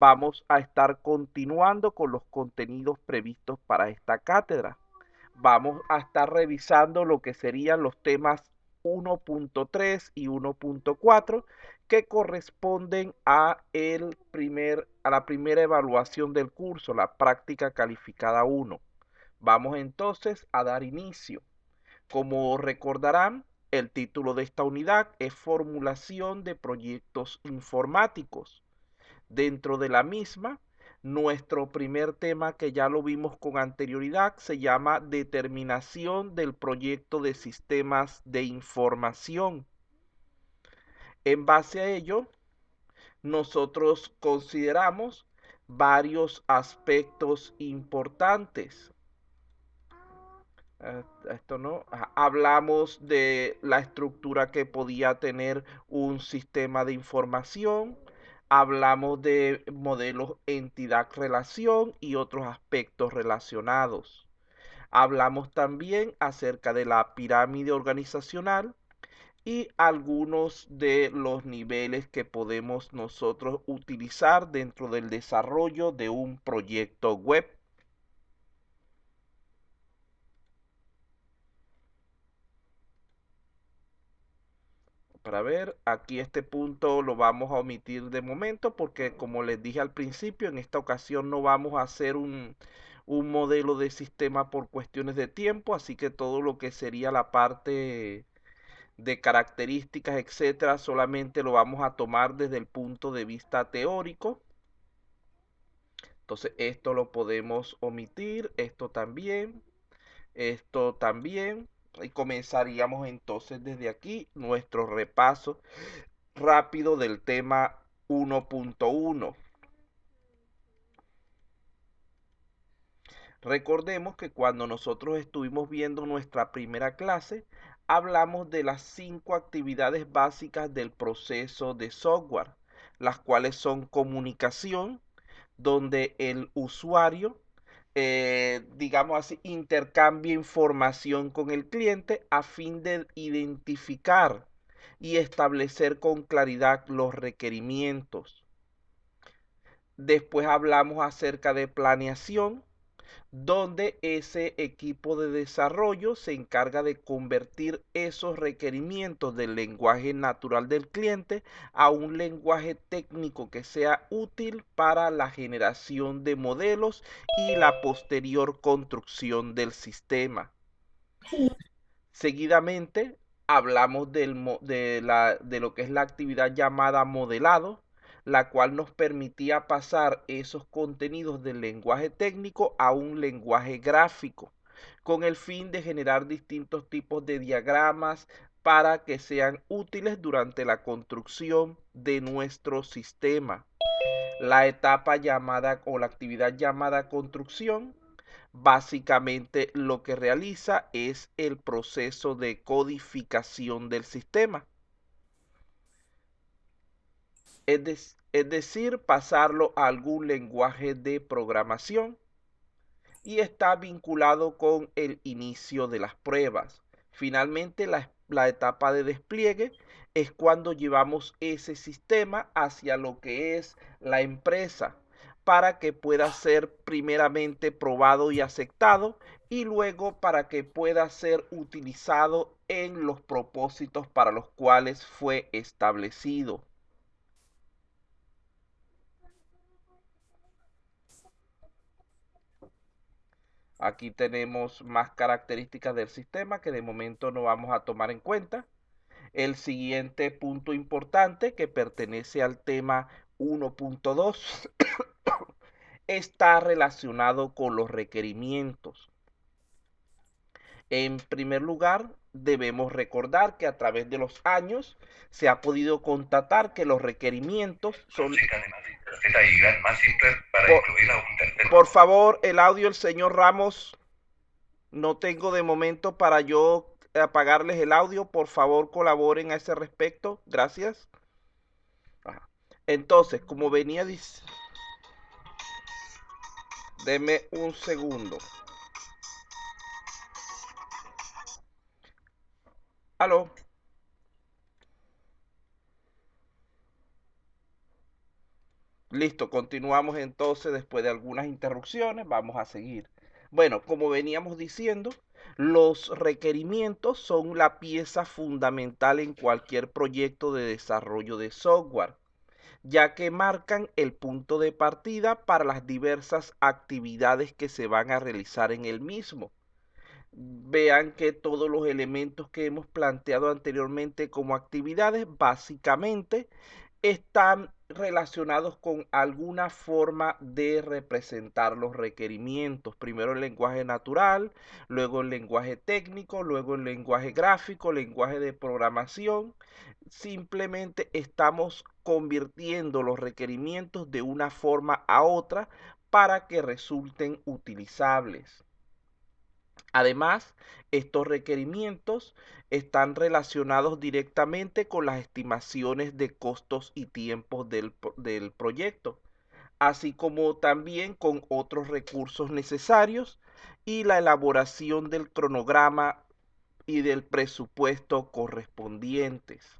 vamos a estar continuando con los contenidos previstos para esta cátedra. Vamos a estar revisando lo que serían los temas 1.3 y 1.4 que corresponden a la primera evaluación del curso, la práctica calificada 1. Vamos entonces a dar inicio. Como recordarán, el título de esta unidad es Formulación de proyectos informáticos. Dentro de la misma, nuestro primer tema, que ya lo vimos con anterioridad, se llama Determinación del proyecto de sistemas de información. En base a ello, nosotros consideramos varios aspectos importantes. Esto no, hablamos de la estructura que podía tener un sistema de información, hablamos de modelos entidad-relación y otros aspectos relacionados. Hablamos también acerca de la pirámide organizacional y algunos de los niveles que podemos nosotros utilizar dentro del desarrollo de un proyecto web. Para ver, aquí este punto lo vamos a omitir de momento porque, como les dije al principio, en esta ocasión no vamos a hacer un modelo de sistema por cuestiones de tiempo, así que todo lo que sería la parte de características, etcétera, solamente lo vamos a tomar desde el punto de vista teórico. Entonces esto lo podemos omitir, esto también, esto también. Y comenzaríamos entonces desde aquí nuestro repaso rápido del tema 1.1. Recordemos que cuando nosotros estuvimos viendo nuestra primera clase, hablamos de las 5 actividades básicas del proceso de software, las cuales son comunicación, donde el usuario, digamos así, intercambia información con el cliente a fin de identificar y establecer con claridad los requerimientos. Después hablamos acerca de planeación, donde ese equipo de desarrollo se encarga de convertir esos requerimientos del lenguaje natural del cliente a un lenguaje técnico que sea útil para la generación de modelos y la posterior construcción del sistema. Seguidamente hablamos de lo que es la actividad llamada modelado, la cual nos permitía pasar esos contenidos del lenguaje técnico a un lenguaje gráfico, con el fin de generar distintos tipos de diagramas para que sean útiles durante la construcción de nuestro sistema. La etapa llamada o la actividad llamada construcción básicamente lo que realiza es el proceso de codificación del sistema, es decir, pasarlo a algún lenguaje de programación, y está vinculado con el inicio de las pruebas. Finalmente, la etapa de despliegue es cuando llevamos ese sistema hacia lo que es la empresa para que pueda ser primeramente probado y aceptado, y luego para que pueda ser utilizado en los propósitos para los cuales fue establecido. Aquí tenemos más características del sistema que de momento no vamos a tomar en cuenta. El siguiente punto importante, que pertenece al tema 1.2, está relacionado con los requerimientos. En primer lugar, debemos recordar que a través de los años se ha podido constatar que los requerimientos son... Por favor, el audio del señor Ramos, no tengo de momento para yo apagarles el audio. Por favor, colaboren a ese respecto. Gracias. Ajá. Entonces, como venía diciendo, deme un segundo. Aló. Listo, continuamos entonces después de algunas interrupciones, vamos a seguir. Bueno, como veníamos diciendo, los requerimientos son la pieza fundamental en cualquier proyecto de desarrollo de software, ya que marcan el punto de partida para las diversas actividades que se van a realizar en el mismo. Vean que todos los elementos que hemos planteado anteriormente como actividades básicamente están relacionados con alguna forma de representar los requerimientos. Primero el lenguaje natural, luego el lenguaje técnico, luego el lenguaje gráfico, lenguaje de programación. Simplemente estamos convirtiendo los requerimientos de una forma a otra para que resulten utilizables. Además, estos requerimientos están relacionados directamente con las estimaciones de costos y tiempos del proyecto, así como también con otros recursos necesarios y la elaboración del cronograma y del presupuesto correspondientes.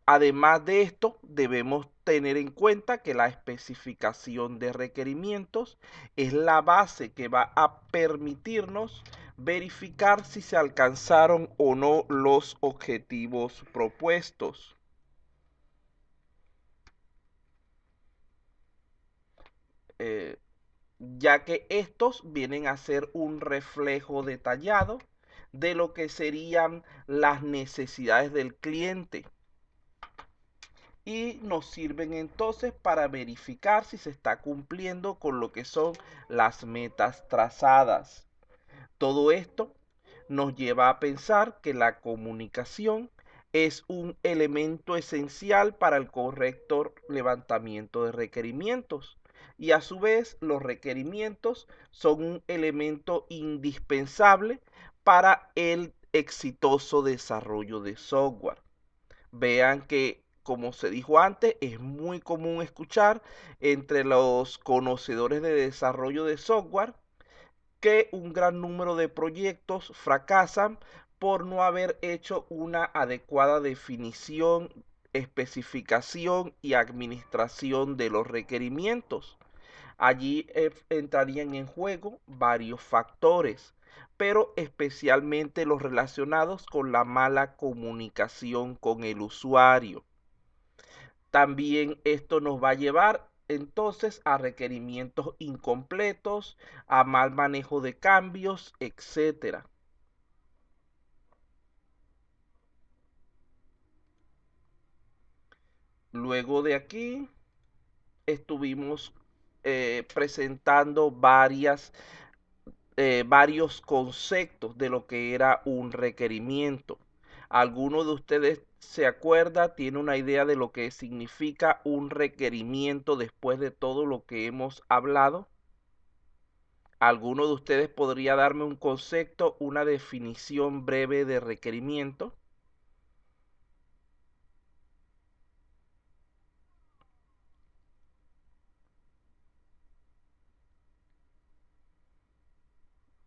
Además de esto, debemos tener en cuenta que la especificación de requerimientos es la base que va a permitirnos verificar si se alcanzaron o no los objetivos propuestos, eh, ya que estos vienen a ser un reflejo detallado de lo que serían las necesidades del cliente y nos sirven entonces para verificar si se está cumpliendo con lo que son las metas trazadas. Todo esto nos lleva a pensar que la comunicación es un elemento esencial para el correcto levantamiento de requerimientos y a su vez los requerimientos son un elemento indispensable para el exitoso desarrollo de software. Vean que, como se dijo antes, es muy común escuchar entre los conocedores de desarrollo de software que un gran número de proyectos fracasan por no haber hecho una adecuada definición, especificación y administración de los requerimientos. Allí entrarían en juego varios factores, pero especialmente los relacionados con la mala comunicación con el usuario. También esto nos va a llevar entonces a requerimientos incompletos, a mal manejo de cambios, etcétera. Luego de aquí estuvimos presentando varios conceptos de lo que era un requerimiento. ¿Alguno de ustedes se acuerda, tiene una idea de lo que significa un requerimiento después de todo lo que hemos hablado? ¿Alguno de ustedes podría darme un concepto, una definición breve de requerimiento?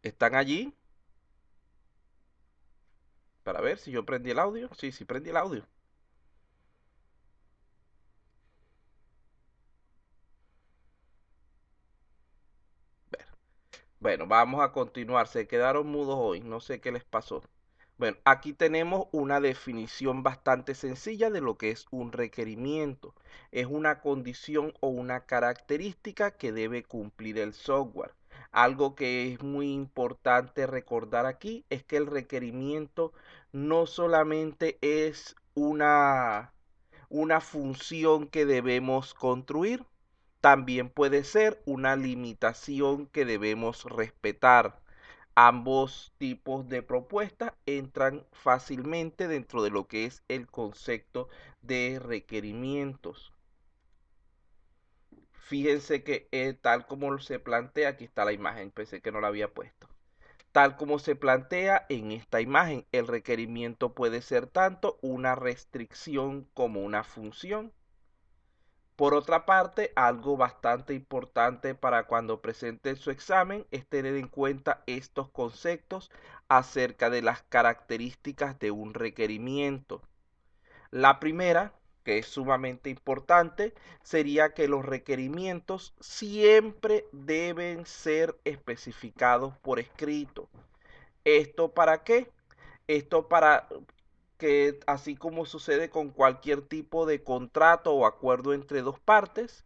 ¿Están allí? Para ver si yo prendí el audio. Sí, sí prendí el audio. Bueno, vamos a continuar. Se quedaron mudos hoy. No sé qué les pasó. Bueno, aquí tenemos una definición bastante sencilla de lo que es un requerimiento. Es una condición o una característica que debe cumplir el software. Algo que es muy importante recordar aquí es que el requerimiento no solamente es una función que debemos construir, también puede ser una limitación que debemos respetar. Ambos tipos de propuestas entran fácilmente dentro de lo que es el concepto de requerimientos. Fíjense que tal como se plantea, aquí está la imagen, pensé que no la había puesto. Tal como se plantea en esta imagen, el requerimiento puede ser tanto una restricción como una función. Por otra parte, algo bastante importante para cuando presenten su examen es tener en cuenta estos conceptos acerca de las características de un requerimiento. La primera, que es sumamente importante, sería que los requerimientos siempre deben ser especificados por escrito. ¿Esto para qué? Esto para que, así como sucede con cualquier tipo de contrato o acuerdo entre dos partes,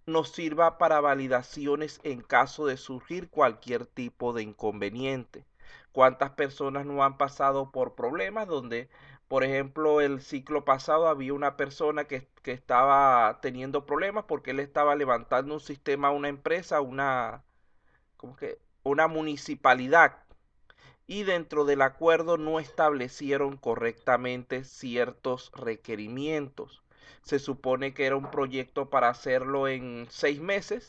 nos sirva para validaciones en caso de surgir cualquier tipo de inconveniente. ¿Cuántas personas no han pasado por problemas donde, por ejemplo, el ciclo pasado había una persona que estaba teniendo problemas porque él estaba levantando un sistema a una empresa, ¿cómo que? Una municipalidad, y dentro del acuerdo no establecieron correctamente ciertos requerimientos? Se supone que era un proyecto para hacerlo en 6 meses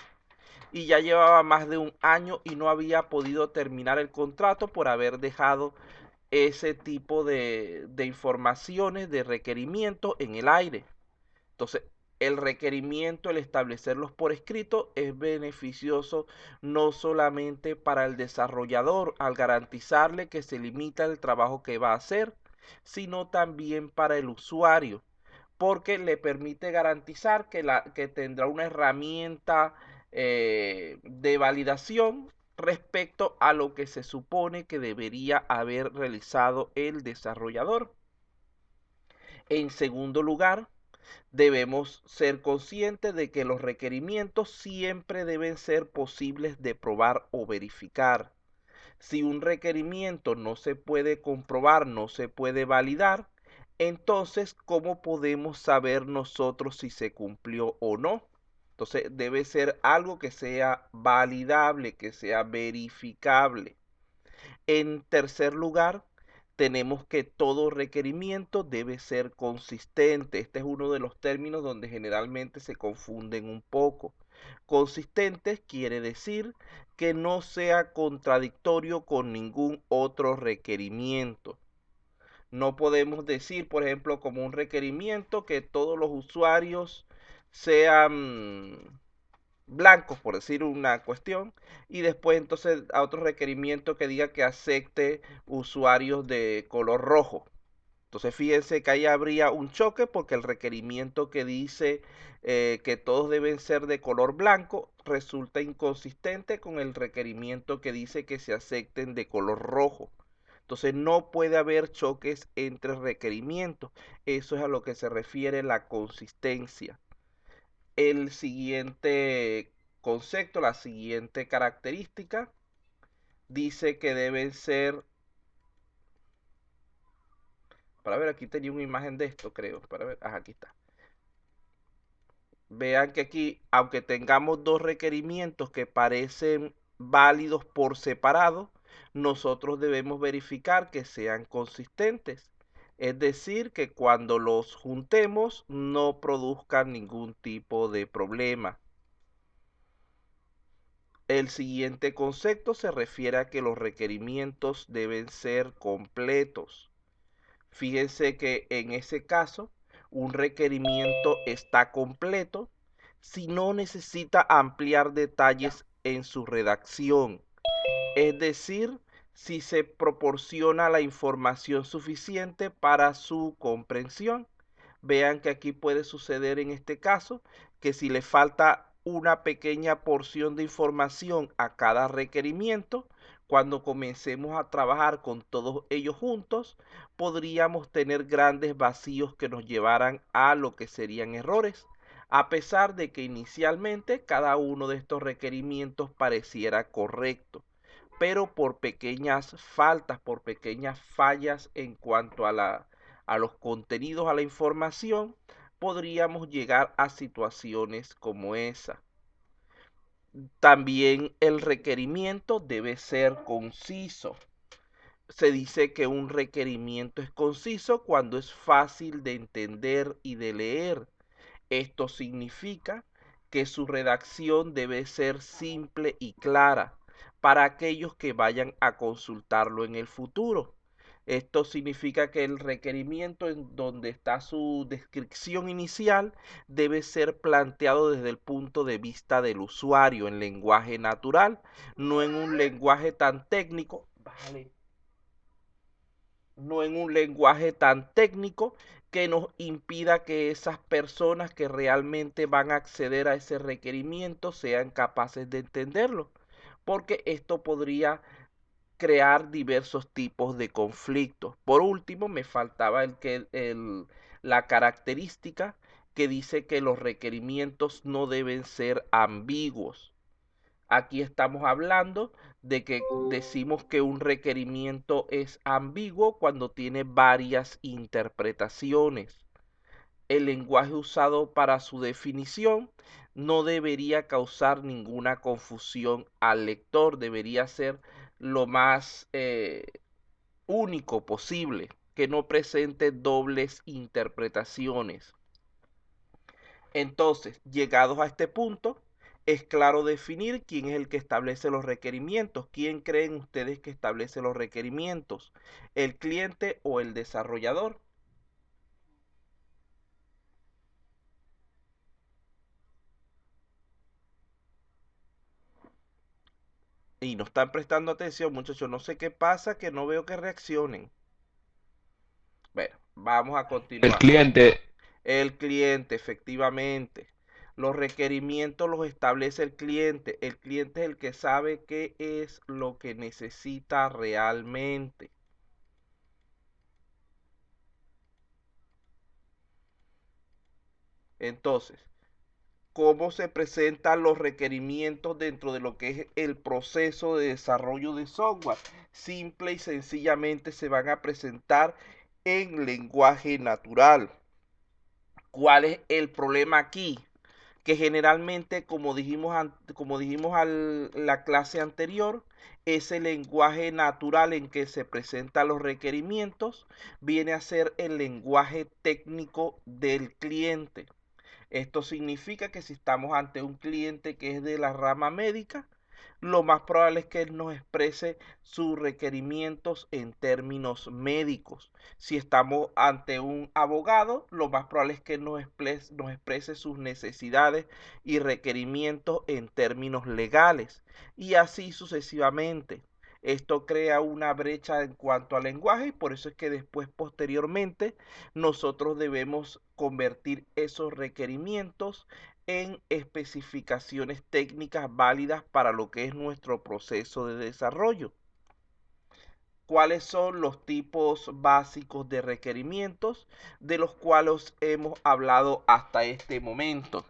y ya llevaba más de un año y no había podido terminar el contrato por haber dejado ese tipo de informaciones, de requerimientos en el aire. Entonces, el requerimiento, el establecerlos por escrito, es beneficioso no solamente para el desarrollador al garantizarle que se limita el trabajo que va a hacer, sino también para el usuario, porque le permite garantizar que tendrá una herramienta de validación respecto a lo que se supone que debería haber realizado el desarrollador. En segundo lugar, debemos ser conscientes de que los requerimientos siempre deben ser posibles de probar o verificar. Si un requerimiento no se puede comprobar, no se puede validar, entonces, ¿cómo podemos saber nosotros si se cumplió o no? Entonces, debe ser algo que sea validable, que sea verificable. En tercer lugar, tenemos que todo requerimiento debe ser consistente. Este es uno de los términos donde generalmente se confunden un poco. Consistentes quiere decir que no sea contradictorio con ningún otro requerimiento. No podemos decir, por ejemplo, como un requerimiento que todos los usuarios sean blancos, por decir una cuestión, y después entonces a otro requerimiento que diga que acepte usuarios de color rojo. Entonces fíjense que ahí habría un choque porque el requerimiento que dice que todos deben ser de color blanco resulta inconsistente con el requerimiento que dice que se acepten de color rojo. Entonces no puede haber choques entre requerimientos. Eso es a lo que se refiere la consistencia. El siguiente concepto, la siguiente característica, dice que deben ser, para ver, aquí tenía una imagen de esto, creo, para ver, aquí está. Vean que aquí, aunque tengamos dos requerimientos que parecen válidos por separado, nosotros debemos verificar que sean consistentes. Es decir, que cuando los juntemos no produzcan ningún tipo de problema. El siguiente concepto se refiere a que los requerimientos deben ser completos. Fíjense que en ese caso, un requerimiento está completo si no necesita ampliar detalles en su redacción. Es decir, si se proporciona la información suficiente para su comprensión. Vean que aquí puede suceder en este caso que si le falta una pequeña porción de información a cada requerimiento, cuando comencemos a trabajar con todos ellos juntos, podríamos tener grandes vacíos que nos llevaran a lo que serían errores, a pesar de que inicialmente cada uno de estos requerimientos pareciera correcto, pero por pequeñas faltas, por pequeñas fallas en cuanto a los contenidos, a la información, podríamos llegar a situaciones como esa. También el requerimiento debe ser conciso. Se dice que un requerimiento es conciso cuando es fácil de entender y de leer. Esto significa que su redacción debe ser simple y clara para aquellos que vayan a consultarlo en el futuro. Esto significa que el requerimiento en donde está su descripción inicial debe ser planteado desde el punto de vista del usuario en lenguaje natural, no en un lenguaje tan técnico, no en un lenguaje tan técnico que nos impida que esas personas que realmente van a acceder a ese requerimiento sean capaces de entenderlo, porque esto podría crear diversos tipos de conflictos. Por último, me faltaba la característica que dice que los requerimientos no deben ser ambiguos. Aquí estamos hablando de que decimos que un requerimiento es ambiguo cuando tiene varias interpretaciones. El lenguaje usado para su definición no debería causar ninguna confusión al lector, debería ser lo más único posible, que no presente dobles interpretaciones. Entonces, llegados a este punto, es claro definir quién es el que establece los requerimientos. ¿Quién creen ustedes que establece los requerimientos? ¿El cliente o el desarrollador? Y no están prestando atención, muchachos. No sé qué pasa, que no veo que reaccionen. Bueno, vamos a El continuar. cliente. El cliente, efectivamente. Los requerimientos los establece el cliente. El cliente es el que sabe qué es lo que necesita realmente. Entonces, ¿cómo se presentan los requerimientos dentro de lo que es el proceso de desarrollo de software? Simple y sencillamente se van a presentar en lenguaje natural. ¿Cuál es el problema aquí? Que generalmente, como dijimos la clase anterior, ese lenguaje natural en que se presentan los requerimientos viene a ser el lenguaje técnico del cliente. Esto significa que si estamos ante un cliente que es de la rama médica, lo más probable es que él nos exprese sus requerimientos en términos médicos. Si estamos ante un abogado, lo más probable es que él nos exprese sus necesidades y requerimientos en términos legales. Y así sucesivamente. Esto crea una brecha en cuanto al lenguaje y por eso es que después, posteriormente, nosotros debemos convertir esos requerimientos en especificaciones técnicas válidas para lo que es nuestro proceso de desarrollo. ¿Cuáles son los tipos básicos de requerimientos de los cuales hemos hablado hasta este momento?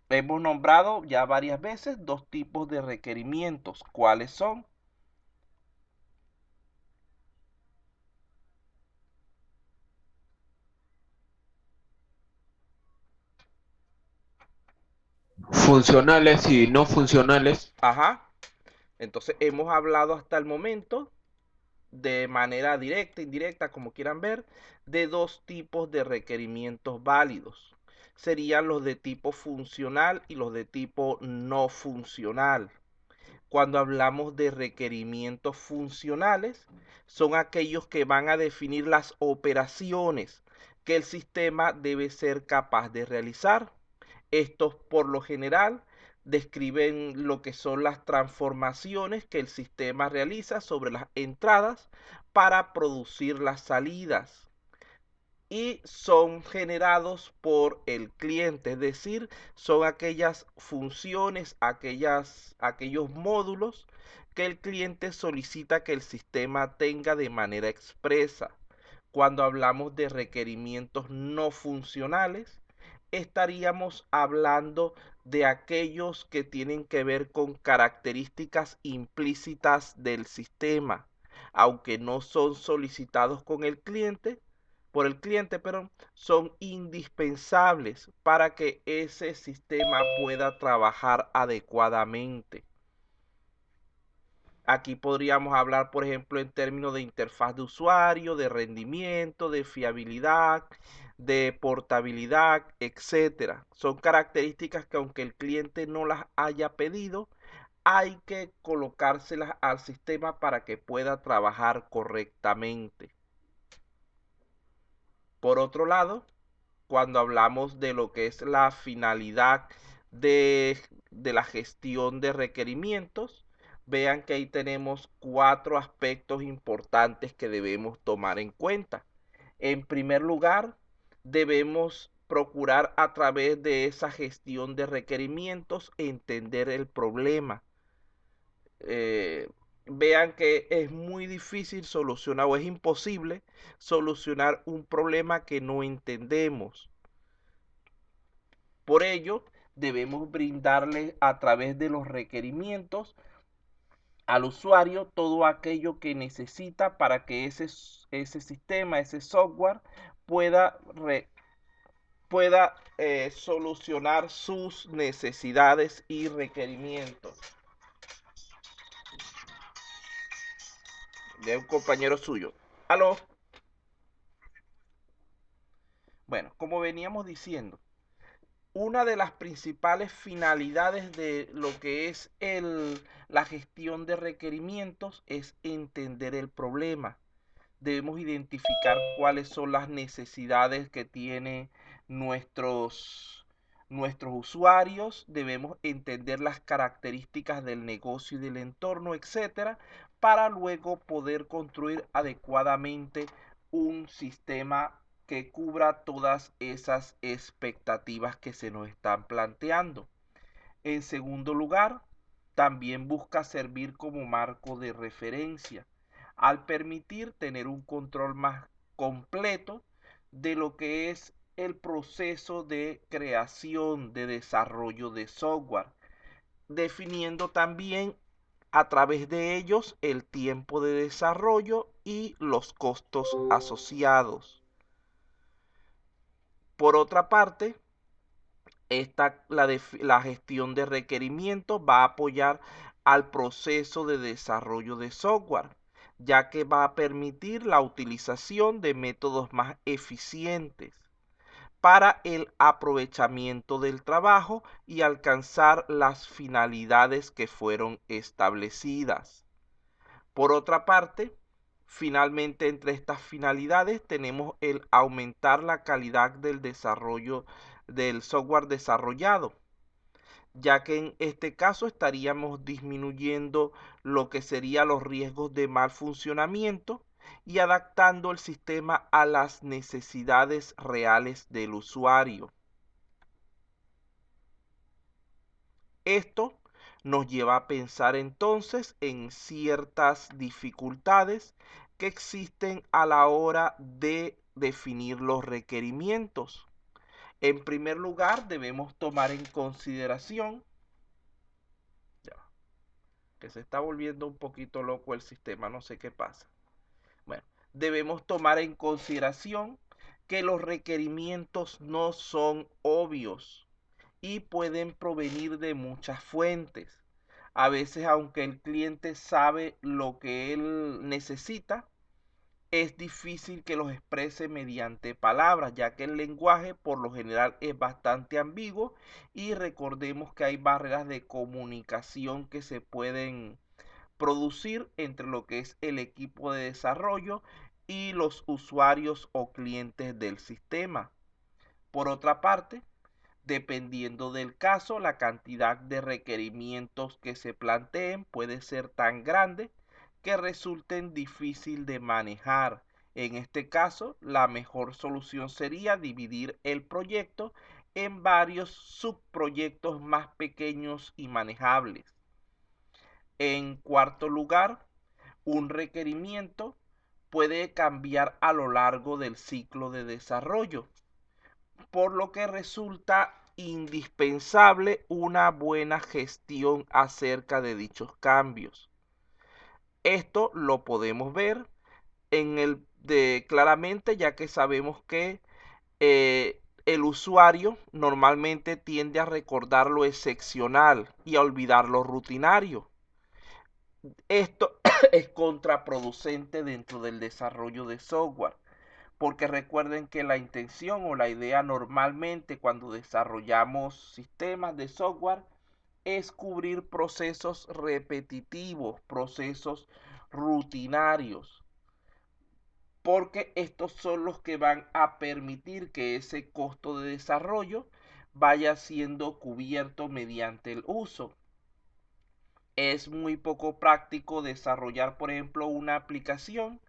Hemos nombrado ya varias veces dos tipos de requerimientos. ¿Cuáles son? Funcionales y no funcionales. Ajá. Entonces hemos hablado hasta el momento de manera directa, indirecta, como quieran ver, de dos tipos de requerimientos válidos. Serían los de tipo funcional y los de tipo no funcional. Cuando hablamos de requerimientos funcionales, son aquellos que van a definir las operaciones que el sistema debe ser capaz de realizar. Estos, por lo general, describen lo que son las transformaciones que el sistema realiza sobre las entradas para producir las salidas y son generados por el cliente, es decir, son aquellas funciones, aquellos módulos que el cliente solicita que el sistema tenga de manera expresa. Cuando hablamos de requerimientos no funcionales, estaríamos hablando de aquellos que tienen que ver con características implícitas del sistema, aunque no son solicitados por el cliente, pero son indispensables para que ese sistema pueda trabajar adecuadamente. Aquí podríamos hablar, por ejemplo, en términos de interfaz de usuario, de rendimiento, de fiabilidad, de portabilidad, etcétera. Son características que aunque el cliente no las haya pedido, hay que colocárselas al sistema para que pueda trabajar correctamente. Por otro lado, cuando hablamos de lo que es la finalidad de la gestión de requerimientos, vean que ahí tenemos cuatro aspectos importantes que debemos tomar en cuenta. En primer lugar, debemos procurar a través de esa gestión de requerimientos entender el problema. Vean que es muy difícil solucionar o es imposible solucionar un problema que no entendemos. Por ello, debemos brindarle a través de los requerimientos al usuario todo aquello que necesita para que ese sistema, ese software pueda, solucionar sus necesidades y requerimientos. De un compañero suyo. ¿Aló? Bueno, como veníamos diciendo, una de las principales finalidades de lo que es la gestión de requerimientos es entender el problema. Debemos identificar cuáles son las necesidades que tienen nuestros usuarios, debemos entender las características del negocio y del entorno, etcétera, para luego poder construir adecuadamente un sistema que cubra todas esas expectativas que se nos están planteando. En segundo lugar, también busca servir como marco de referencia, al permitir tener un control más completo de lo que es el proceso de creación, de desarrollo de software, definiendo también a través de ellos el tiempo de desarrollo y los costos asociados. Por otra parte, la gestión de requerimientos va a apoyar al proceso de desarrollo de software, ya que va a permitir la utilización de métodos más eficientes para el aprovechamiento del trabajo y alcanzar las finalidades que fueron establecidas. Por otra parte, finalmente entre estas finalidades tenemos el aumentar la calidad del desarrollo del software desarrollado, ya que en este caso estaríamos disminuyendo lo que serían los riesgos de mal funcionamiento y adaptando el sistema a las necesidades reales del usuario. Esto nos lleva a pensar entonces en ciertas dificultades que existen a la hora de definir los requerimientos. En primer lugar, debemos tomar en consideración ya, que se está volviendo un poquito loco el sistema, no sé qué pasa. Bueno, debemos tomar en consideración que los requerimientos no son obvios y pueden provenir de muchas fuentes. A veces, aunque el cliente sabe lo que él necesita, es difícil que los exprese mediante palabras, ya que el lenguaje por lo general es bastante ambiguo y recordemos que hay barreras de comunicación que se pueden producir entre lo que es el equipo de desarrollo y los usuarios o clientes del sistema. Por otra parte, dependiendo del caso, la cantidad de requerimientos que se planteen puede ser tan grande que resulten difícil de manejar. En este caso, la mejor solución sería dividir el proyecto en varios subproyectos más pequeños y manejables. En cuarto lugar, un requerimiento puede cambiar a lo largo del ciclo de desarrollo, por lo que resulta indispensable una buena gestión acerca de dichos cambios. Esto lo podemos ver claramente, ya que sabemos que el usuario normalmente tiende a recordar lo excepcional y a olvidar lo rutinario. Esto es contraproducente dentro del desarrollo de software, porque recuerden que la intención o la idea normalmente cuando desarrollamos sistemas de software es cubrir procesos repetitivos, procesos rutinarios, porque estos son los que van a permitir que ese costo de desarrollo vaya siendo cubierto mediante el uso. Es muy poco práctico desarrollar, por ejemplo, una aplicación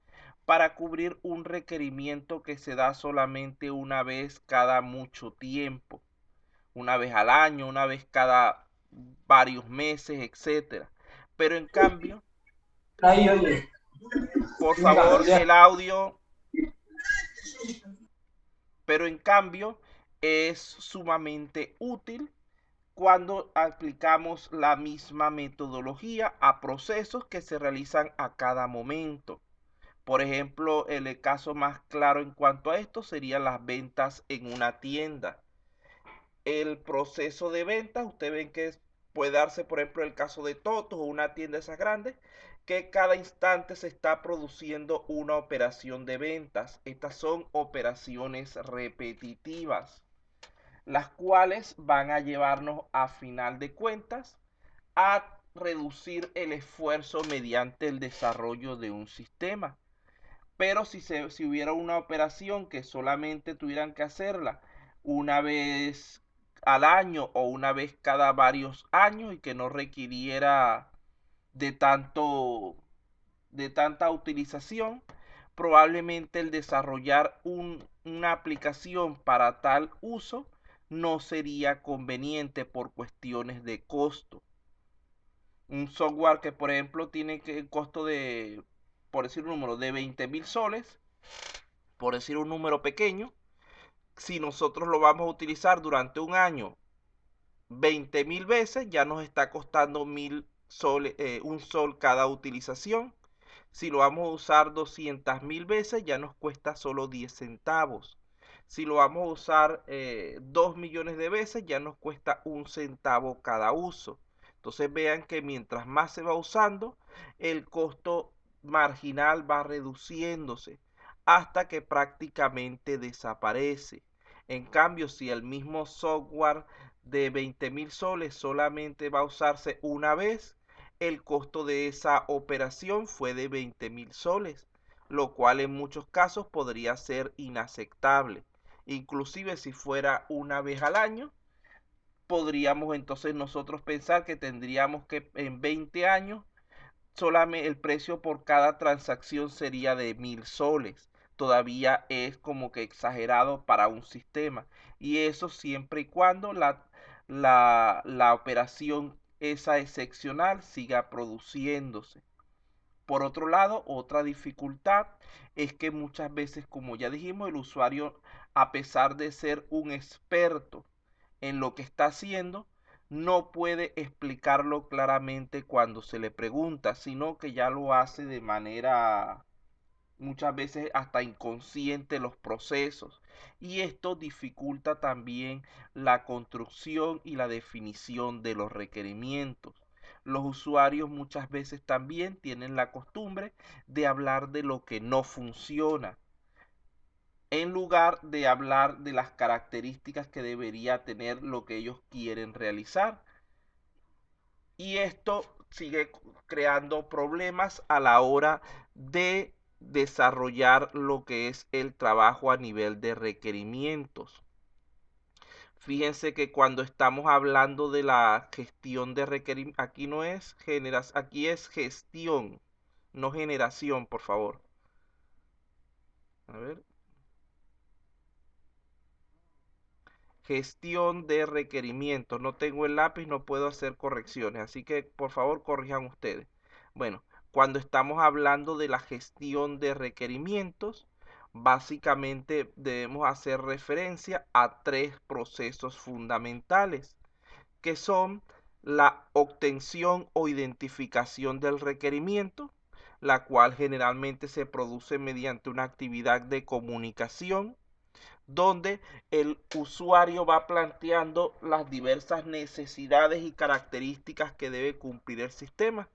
para cubrir un requerimiento que se da solamente una vez cada mucho tiempo, una vez al año, una vez cada varios meses, etcétera. Pero en cambio, Ahí, oye, por venga, favor, pelea. el audio, pero en cambio es sumamente útil cuando aplicamos la misma metodología a procesos que se realizan a cada momento. Por ejemplo, el caso más claro en cuanto a esto serían las ventas en una tienda. El proceso de ventas, ustedes ven que puede darse, por ejemplo, el caso de Totos o una tienda de esas grandes, que cada instante se está produciendo una operación de ventas. Estas son operaciones repetitivas, las cuales van a llevarnos a final de cuentas a reducir el esfuerzo mediante el desarrollo de un sistema. Pero si hubiera una operación que solamente tuvieran que hacerla una vez al año o una vez cada varios años y que no requiriera de tanto de tanta utilización, probablemente el desarrollar una aplicación para tal uso no sería conveniente por cuestiones de costo. Un software que, por ejemplo, tiene el costo de, por decir un número, de 20.000 soles, por decir un número pequeño, si nosotros lo vamos a utilizar durante un año 20.000 veces, ya nos está costando 1.000 soles, un sol cada utilización. Si lo vamos a usar 200.000 veces, ya nos cuesta solo 10 centavos. Si lo vamos a usar 2 millones de veces, ya nos cuesta un centavo cada uso. Entonces vean que mientras más se va usando, el costo marginal va reduciéndose hasta que prácticamente desaparece. En cambio, si el mismo software de 20.000 soles solamente va a usarse una vez, el costo de esa operación fue de 20.000 soles, lo cual en muchos casos podría ser inaceptable. Inclusive si fuera una vez al año, podríamos entonces nosotros pensar que tendríamos que en 20 años solamente el precio por cada transacción sería de 1.000 soles. Todavía es como que exagerado para un sistema. Y eso siempre y cuando la operación esa excepcional siga produciéndose. Por otro lado, otra dificultad es que muchas veces, como ya dijimos, el usuario, a pesar de ser un experto en lo que está haciendo, no puede explicarlo claramente cuando se le pregunta, sino que ya lo hace de manera muchas veces hasta inconsciente los procesos. Y esto dificulta también la construcción y la definición de los requerimientos. Los usuarios muchas veces también tienen la costumbre de hablar de lo que no funciona, en lugar de hablar de las características que debería tener lo que ellos quieren realizar. Y esto sigue creando problemas a la hora de desarrollar lo que es el trabajo a nivel de requerimientos. Fíjense que cuando estamos hablando de la gestión de requerimientos, aquí no es generación, aquí es gestión, no generación, por favor. A ver. Gestión de requerimientos. No tengo el lápiz, no puedo hacer correcciones, así que por favor corrijan ustedes. Bueno, cuando estamos hablando de la gestión de requerimientos, básicamente debemos hacer referencia a tres procesos fundamentales, que son la obtención o identificación del requerimiento, la cual generalmente se produce mediante una actividad de comunicación, donde el usuario va planteando las diversas necesidades y características que debe cumplir el sistema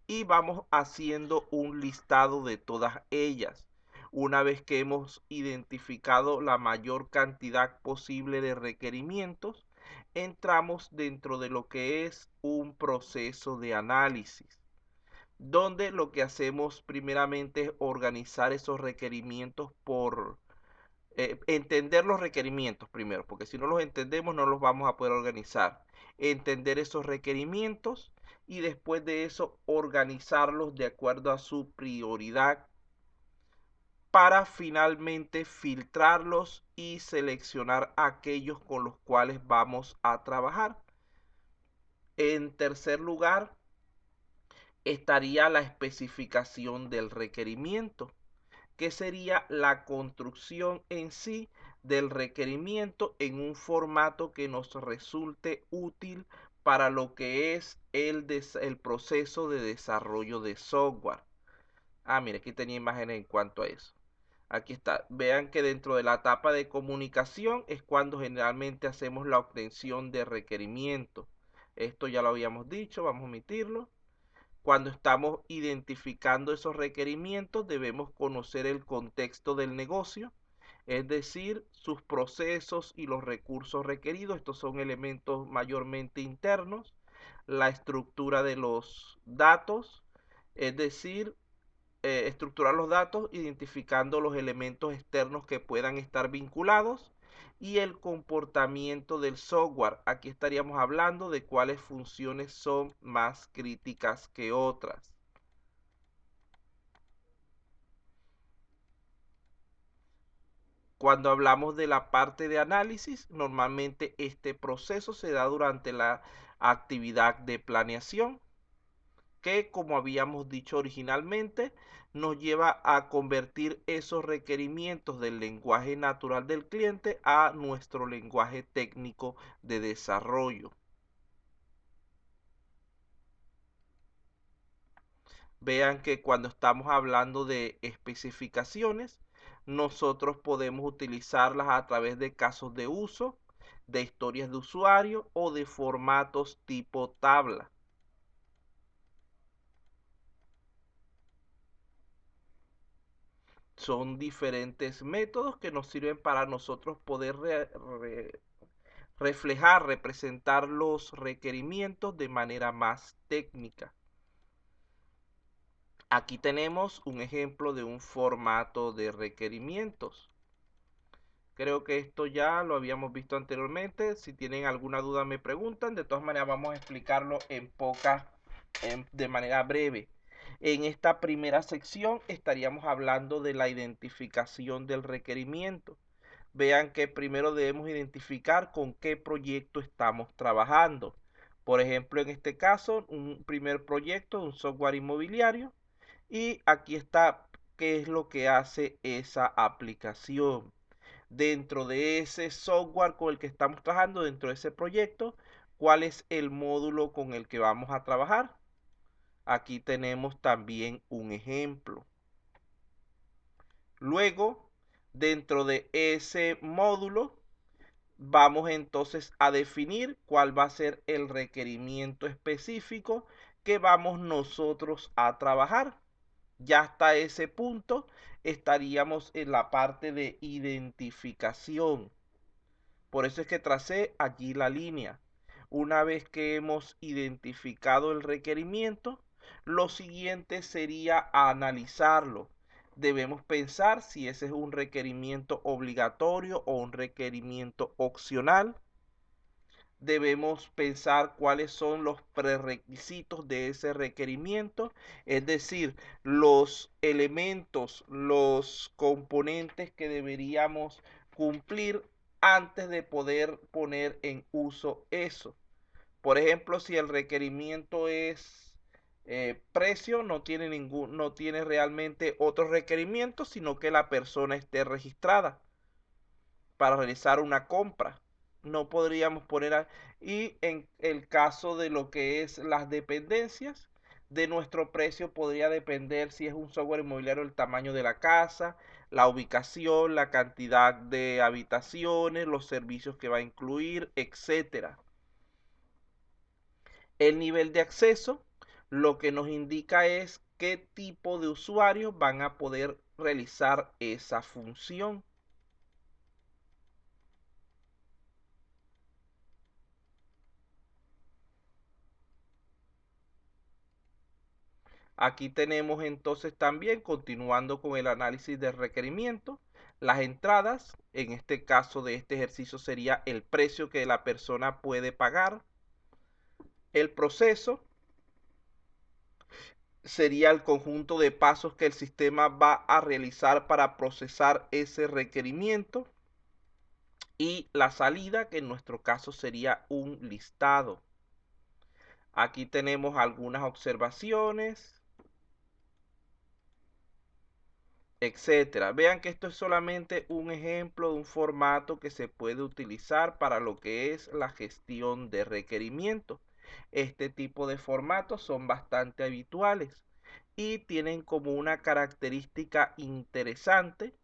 y vamos haciendo un listado de todas ellas. Una vez que hemos identificado la mayor cantidad posible de requerimientos, entramos dentro de lo que es un proceso de análisis, donde lo que hacemos primeramente es organizar esos requerimientos por entender los requerimientos primero, porque si no los entendemos no los vamos a poder organizar. Entender esos requerimientos y después de eso organizarlos de acuerdo a su prioridad, para finalmente filtrarlos y seleccionar aquellos con los cuales vamos a trabajar. En tercer lugar, estaría la especificación del requerimiento, que sería la construcción en sí del requerimiento en un formato que nos resulte útil para lo que es el proceso de desarrollo de software. Mire, aquí tenía imágenes en cuanto a eso. Aquí está. Vean que dentro de la etapa de comunicación es cuando generalmente hacemos la obtención de requerimiento. Esto ya lo habíamos dicho, vamos a omitirlo. Cuando estamos identificando esos requerimientos, debemos conocer el contexto del negocio, es decir, sus procesos y los recursos requeridos. Estos son elementos mayormente internos. La estructura de los datos, es decir, estructurar los datos identificando los elementos externos que puedan estar vinculados y el comportamiento del software. Aquí estaríamos hablando de cuáles funciones son más críticas que otras. Cuando hablamos de la parte de análisis, normalmente este proceso se da durante la actividad de planeación, que, como habíamos dicho originalmente, nos lleva a convertir esos requerimientos del lenguaje natural del cliente a nuestro lenguaje técnico de desarrollo. Vean que cuando estamos hablando de especificaciones, nosotros podemos utilizarlas a través de casos de uso, de historias de usuario o de formatos tipo tabla. Son diferentes métodos que nos sirven para nosotros poder reflejar, representar los requerimientos de manera más técnica. Aquí tenemos un ejemplo de un formato de requerimientos. Creo que esto ya lo habíamos visto anteriormente. Si tienen alguna duda me preguntan. De todas maneras vamos a explicarlo de manera breve. En esta primera sección estaríamos hablando de la identificación del requerimiento. Vean que primero debemos identificar con qué proyecto estamos trabajando. Por ejemplo, en este caso, un primer proyecto, un software inmobiliario. Y aquí está qué es lo que hace esa aplicación. Dentro de ese software con el que estamos trabajando, dentro de ese proyecto, cuál es el módulo con el que vamos a trabajar. Aquí tenemos también un ejemplo. Luego, dentro de ese módulo, vamos entonces a definir cuál va a ser el requerimiento específico que vamos nosotros a trabajar. Ya hasta ese punto estaríamos en la parte de identificación. Por eso es que tracé allí la línea. Una vez que hemos identificado el requerimiento, lo siguiente sería analizarlo. Debemos pensar si ese es un requerimiento obligatorio o un requerimiento opcional. Debemos pensar cuáles son los prerequisitos de ese requerimiento, es decir, los elementos, los componentes que deberíamos cumplir antes de poder poner en uso eso. Por ejemplo, si el requerimiento es precio, no tiene realmente otro requerimiento, sino que la persona esté registrada para realizar una compra. No podríamos poner y en el caso de lo que es las dependencias, de nuestro precio podría depender si es un software inmobiliario el tamaño de la casa, la ubicación, la cantidad de habitaciones, los servicios que va a incluir, etcétera. El nivel de acceso lo que nos indica es qué tipo de usuarios van a poder realizar esa función. Aquí tenemos entonces también, continuando con el análisis de requerimiento, las entradas. En este caso de este ejercicio sería el precio que la persona puede pagar. El proceso, sería el conjunto de pasos que el sistema va a realizar para procesar ese requerimiento. Y la salida, que en nuestro caso sería un listado. Aquí tenemos algunas observaciones, etcétera. Vean que esto es solamente un ejemplo de un formato que se puede utilizar para lo que es la gestión de requerimientos. Este tipo de formatos son bastante habituales y tienen como una característica interesante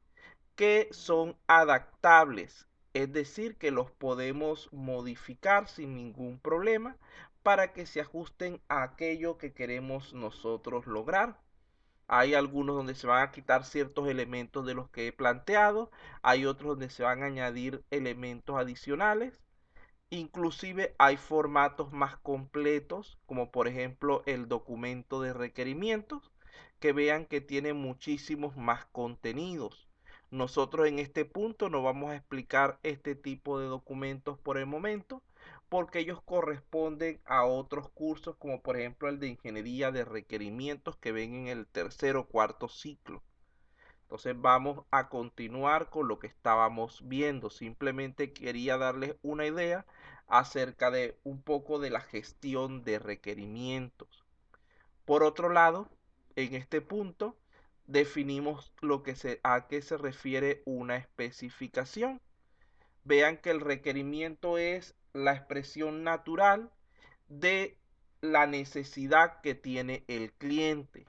que son adaptables, es decir, que los podemos modificar sin ningún problema para que se ajusten a aquello que queremos nosotros lograr. Hay algunos donde se van a quitar ciertos elementos de los que he planteado, hay otros donde se van a añadir elementos adicionales. Inclusive hay formatos más completos, como por ejemplo el documento de requerimientos, que vean que tiene muchísimos más contenidos. Nosotros en este punto no vamos a explicar este tipo de documentos por el momento, porque ellos corresponden a otros cursos, como por ejemplo el de ingeniería de requerimientos que ven en el tercer o cuarto ciclo. Entonces vamos a continuar con lo que estábamos viendo. Simplemente quería darles una idea acerca de un poco de la gestión de requerimientos. Por otro lado, en este punto definimos a qué se refiere una especificación. Vean que el requerimiento es la expresión natural de la necesidad que tiene el cliente.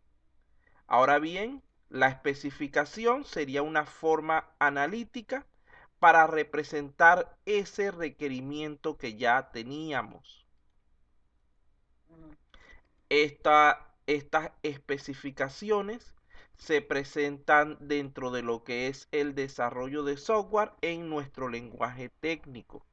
Ahora bien, la especificación sería una forma analítica para representar ese requerimiento que ya teníamos. Estas especificaciones se presentan dentro de lo que es el desarrollo de software en nuestro lenguaje técnico.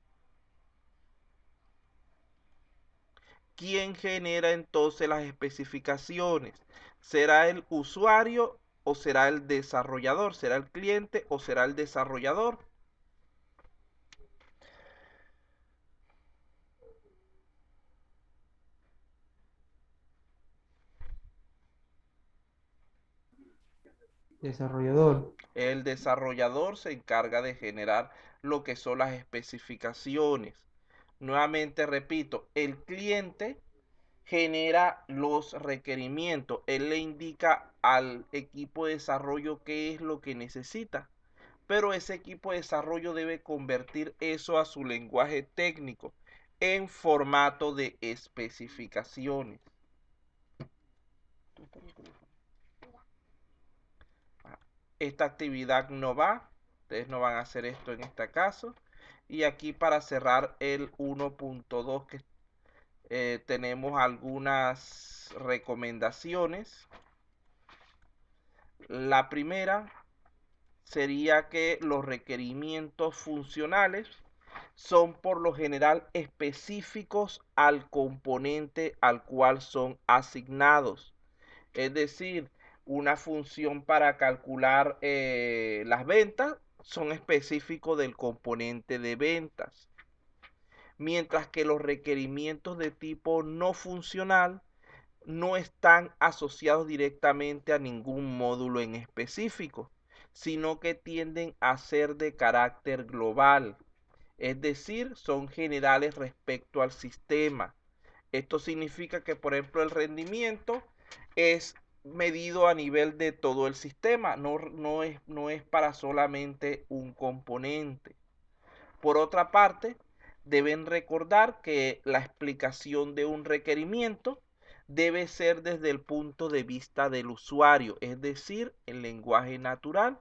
¿Quién genera entonces las especificaciones? ¿Será el usuario o será el desarrollador? ¿Será el cliente o será el desarrollador? Desarrollador. El desarrollador se encarga de generar lo que son las especificaciones. Nuevamente repito, el cliente genera los requerimientos. Él le indica al equipo de desarrollo qué es lo que necesita. Pero ese equipo de desarrollo debe convertir eso a su lenguaje técnico en formato de especificaciones. Esta actividad no va, ustedes no van a hacer esto en este caso. Y aquí para cerrar el 1.2 que tenemos algunas recomendaciones. La primera sería que los requerimientos funcionales son por lo general específicos al componente al cual son asignados. Es decir, una función para calcular las ventas son específicos del componente de ventas. Mientras que los requerimientos de tipo no funcional no están asociados directamente a ningún módulo en específico, sino que tienden a ser de carácter global, es decir, son generales respecto al sistema. Esto significa que, por ejemplo, el rendimiento es medido a nivel de todo el sistema, no es para solamente un componente. Por otra parte, deben recordar que la explicación de un requerimiento debe ser desde el punto de vista del usuario, es decir, en lenguaje natural,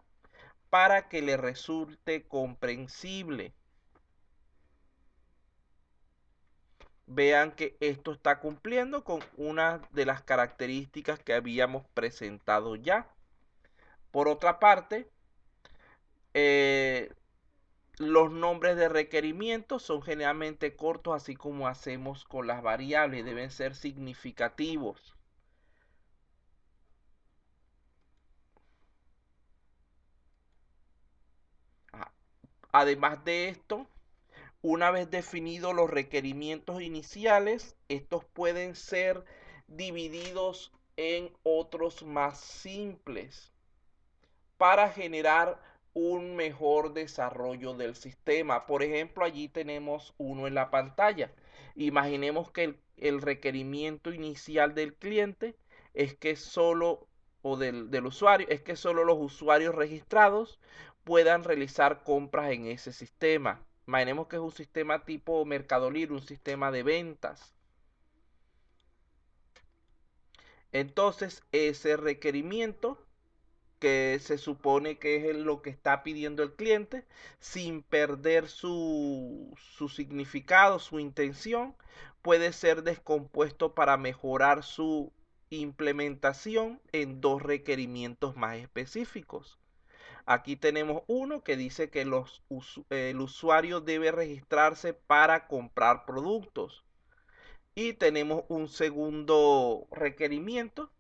para que le resulte comprensible. Vean que esto está cumpliendo con una de las características que habíamos presentado ya. Por otra parte, los nombres de requerimientos son generalmente cortos, así como hacemos con las variables, deben ser significativos. Además de esto, una vez definidos los requerimientos iniciales, estos pueden ser divididos en otros más simples para generar un mejor desarrollo del sistema. Por ejemplo, allí tenemos uno en la pantalla. Imaginemos que el requerimiento inicial del cliente es que solo, o del usuario, es que solo los usuarios registrados puedan realizar compras en ese sistema. Imaginemos que es un sistema tipo Mercado Libre, un sistema de ventas. Entonces, ese requerimiento que se supone que es lo que está pidiendo el cliente, sin perder su significado, su intención, puede ser descompuesto para mejorar su implementación en dos requerimientos más específicos. Aquí tenemos uno que dice que el usuario debe registrarse para comprar productos. Y tenemos un segundo requerimiento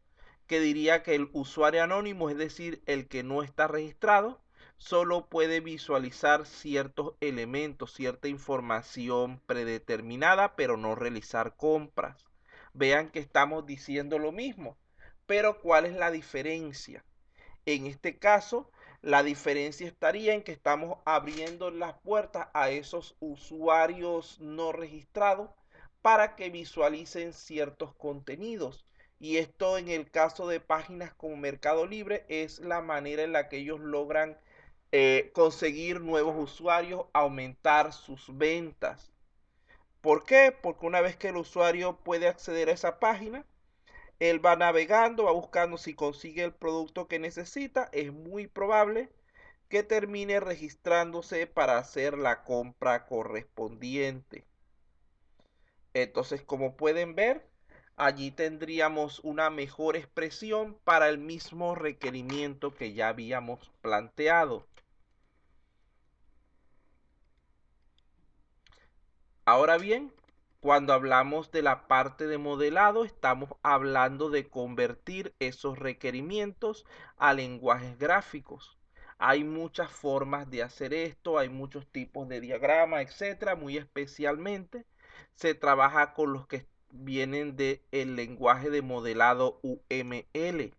que diría que el usuario anónimo, es decir, el que no está registrado, solo puede visualizar ciertos elementos, cierta información predeterminada, pero no realizar compras. Vean que estamos diciendo lo mismo, pero ¿cuál es la diferencia? En este caso, la diferencia estaría en que estamos abriendo las puertas a esos usuarios no registrados para que visualicen ciertos contenidos. Y esto en el caso de páginas como Mercado Libre es la manera en la que ellos logran conseguir nuevos usuarios, aumentar sus ventas. ¿Por qué? Porque una vez que el usuario puede acceder a esa página, él va navegando, va buscando si consigue el producto que necesita. Es muy probable que termine registrándose para hacer la compra correspondiente. Entonces, como pueden ver, allí tendríamos una mejor expresión para el mismo requerimiento que ya habíamos planteado. Ahora bien, cuando hablamos de la parte de modelado, estamos hablando de convertir esos requerimientos a lenguajes gráficos. Hay muchas formas de hacer esto, hay muchos tipos de diagramas, etcétera. Muy especialmente se trabaja con los que vienen del lenguaje de modelado UML.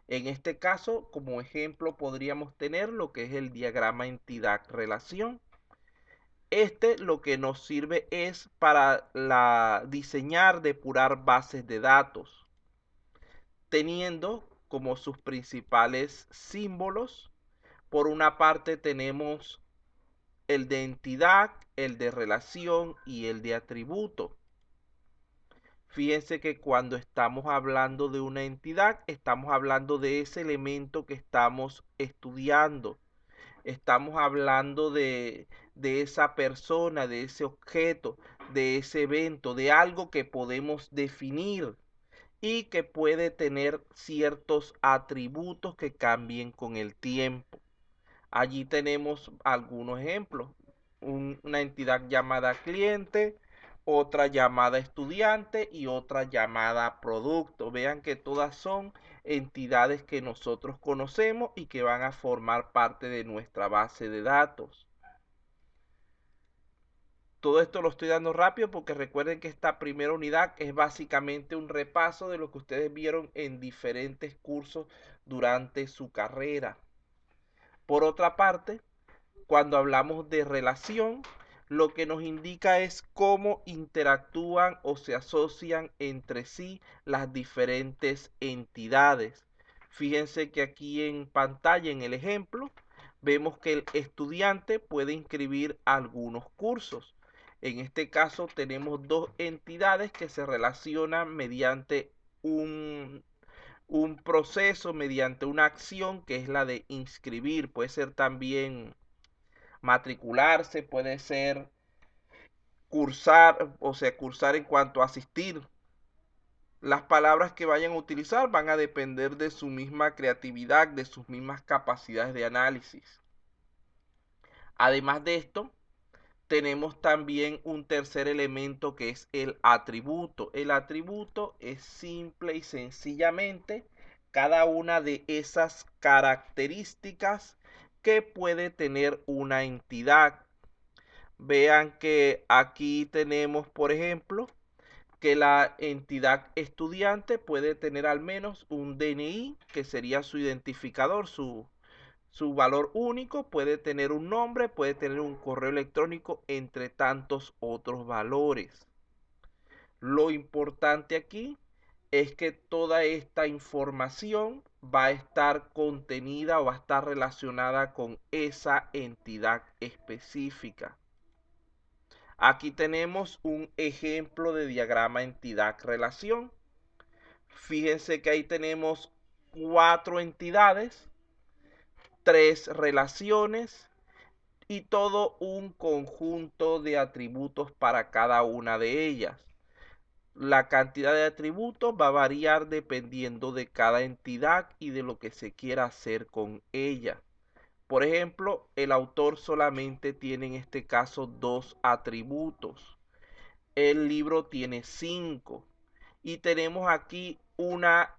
En este caso, como ejemplo, podríamos tener lo que es el diagrama entidad-relación. Este lo que nos sirve es para diseñar, depurar bases de datos, teniendo como sus principales símbolos. Por una parte tenemos el de entidad, el de relación y el de atributo. Fíjense que cuando estamos hablando de una entidad, estamos hablando de ese elemento que estamos estudiando. Estamos hablando de esa persona, de ese objeto, de ese evento, de algo que podemos definir y que puede tener ciertos atributos que cambien con el tiempo. Allí tenemos algunos ejemplos. Una entidad llamada cliente, otra llamada estudiante y otra llamada producto. Vean que todas son entidades que nosotros conocemos y que van a formar parte de nuestra base de datos. Todo esto lo estoy dando rápido porque recuerden que esta primera unidad es básicamente un repaso de lo que ustedes vieron en diferentes cursos durante su carrera. Por otra parte, cuando hablamos de relación, lo que nos indica es cómo interactúan o se asocian entre sí las diferentes entidades. Fíjense que aquí en pantalla, en el ejemplo, vemos que el estudiante puede inscribir algunos cursos. En este caso tenemos dos entidades que se relacionan mediante un proceso, mediante una acción que es la de inscribir. Puede ser también matricularse, puede ser cursar, o sea, cursar en cuanto a asistir. Las palabras que vayan a utilizar van a depender de su misma creatividad, de sus mismas capacidades de análisis. Además de esto, tenemos también un tercer elemento que es el atributo. El atributo es simple y sencillamente cada una de esas características que puede tener una entidad. Vean que aquí tenemos, por ejemplo, que la entidad estudiante puede tener al menos un DNI, que sería su identificador, su valor único, puede tener un nombre, puede tener un correo electrónico, entre tantos otros valores. Lo importante aquí es que toda esta información va a estar contenida o va a estar relacionada con esa entidad específica. Aquí tenemos un ejemplo de diagrama entidad-relación. Fíjense que ahí tenemos 4 entidades, 3 relaciones y todo un conjunto de atributos para cada una de ellas. La cantidad de atributos va a variar dependiendo de cada entidad y de lo que se quiera hacer con ella. Por ejemplo, el autor solamente tiene en este caso 2 atributos. El libro tiene 5. Y tenemos aquí una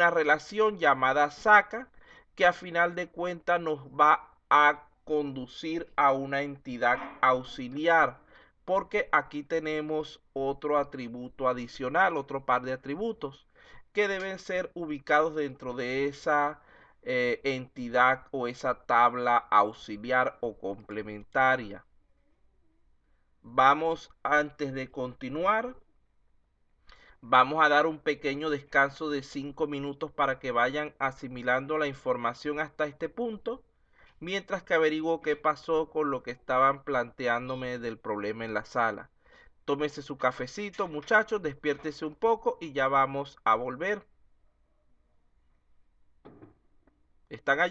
relación llamada saca, que a final de cuentas nos va a conducir a una entidad auxiliar, porque aquí tenemos otro atributo adicional, otro par de atributos que deben ser ubicados dentro de esa entidad o esa tabla auxiliar o complementaria. Vamos, antes de continuar, vamos a dar un pequeño descanso de 5 minutos para que vayan asimilando la información hasta este punto, mientras que averiguo qué pasó con lo que estaban planteándome del problema en la sala. Tómese su cafecito, muchachos, despiértese un poco y ya vamos a volver. ¿Están allí?